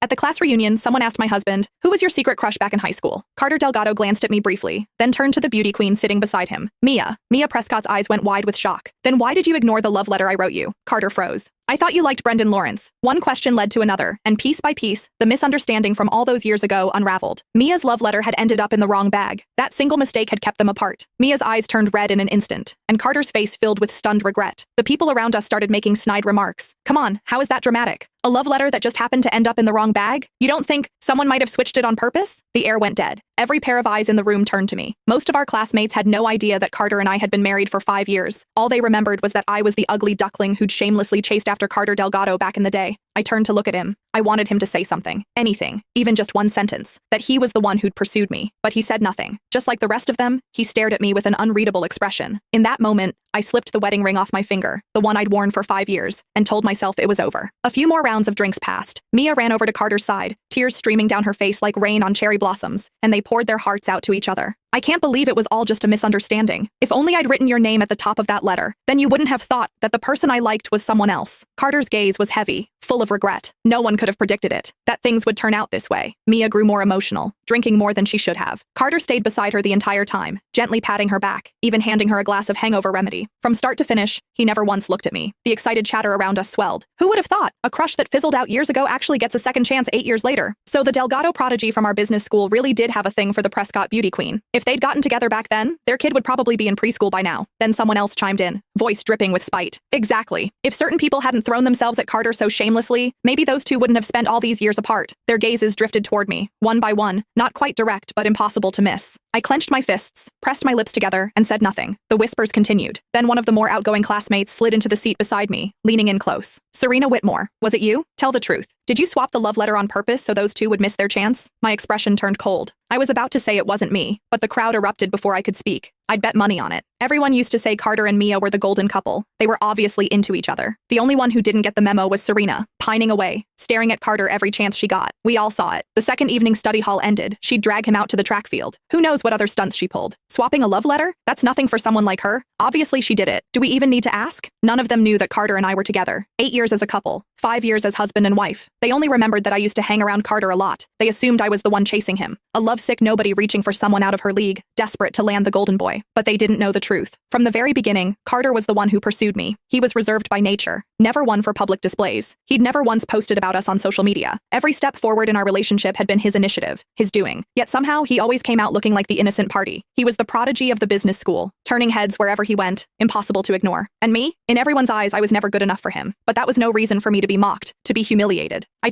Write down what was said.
At the class reunion, someone asked my husband, "Who was your secret crush back in high school?" Carter Delgado glanced at me briefly, then turned to the beauty queen sitting beside him, Mia. Mia Prescott's eyes went wide with shock. "Then why did you ignore the love letter I wrote you?" Carter froze. "I thought you liked Brendan Lawrence." One question led to another, and piece by piece, the misunderstanding from all those years ago unraveled. Mia's love letter had ended up in the wrong bag. That single mistake had kept them apart. Mia's eyes turned red in an instant, and Carter's face filled with stunned regret. The people around us started making snide remarks. "Come on, how is that dramatic? A love letter that just happened to end up in the wrong bag? You don't think someone might have switched it on purpose?" The air went dead. Every pair of eyes in the room turned to me. Most of our classmates had no idea that Carter and I had been married for 5 years. All they remembered was that I was the ugly duckling who'd shamelessly chased after Carter Delgado back in the day. I turned to look at him. I wanted him to say something. Anything. Even just one sentence. That he was the one who'd pursued me. But he said nothing. Just like the rest of them, he stared at me with an unreadable expression. In that moment, I slipped the wedding ring off my finger, the one I'd worn for 5 years, and told myself it was over. A few more rounds of drinks passed. Mia ran over to Carter's side, tears streaming down her face like rain on cherry blossoms, and they poured their hearts out to each other. "I can't believe it was all just a misunderstanding. If only I'd written your name at the top of that letter, then you wouldn't have thought that the person I liked was someone else." Carter's gaze was heavy, full of regret. No one could have predicted it, that things would turn out this way. Mia grew more emotional, drinking more than she should have. Carter stayed beside her the entire time, gently patting her back, even handing her a glass of hangover remedy. From start to finish, he never once looked at me. The excited chatter around us swelled. Who would have thought? A crush that fizzled out years ago actually gets a second chance 8 years later. So the Delgado prodigy from our business school really did have a thing for the Prescott beauty queen. If they'd gotten together back then, their kid would probably be in preschool by now. Then someone else chimed in, voice dripping with spite. "Exactly. If certain people hadn't thrown themselves at Carter so shamelessly, maybe those two wouldn't have spent all these years apart." Their gazes drifted toward me, one by one, not quite direct but impossible to miss. I clenched my fists, pressed my lips together, and said nothing. The whispers continued. Then one of the more outgoing classmates slid into the seat beside me, leaning in close. "Serena Whitmore, was it you? Tell the truth. Did you swap the love letter on purpose so those two would miss their chance?" My expression turned cold. I was about to say it wasn't me, but the crowd erupted before I could speak. I'd bet money on it. Everyone used to say Carter and Mia were the golden couple. They were obviously into each other. The only one who didn't get the memo was Serena, pining away, staring at Carter every chance she got. We all saw it. The second evening study hall ended. She'd drag him out to the track field. Who knows what other stunts she pulled? Swapping a love letter? That's nothing for someone like her. Obviously she did it. Do we even need to ask? None of them knew that Carter and I were together. 8 years as a couple. 5 years as husband and wife. They only remembered that I used to hang around Carter a lot. They assumed I was the one chasing him. A lovesick nobody reaching for someone out of her league, desperate to land the golden boy. But they didn't know the truth. From the very beginning, Carter was the one who pursued me. He was reserved by nature, never one for public displays. He'd never once posted about us on social media. Every step forward in our relationship had been his initiative, his doing. Yet somehow, he always came out looking like the innocent party. He was the prodigy of the business school, turning heads wherever he went, impossible to ignore. And me? In everyone's eyes, I was never good enough for him. But that was no reason for me to be mocked, to be humiliated. I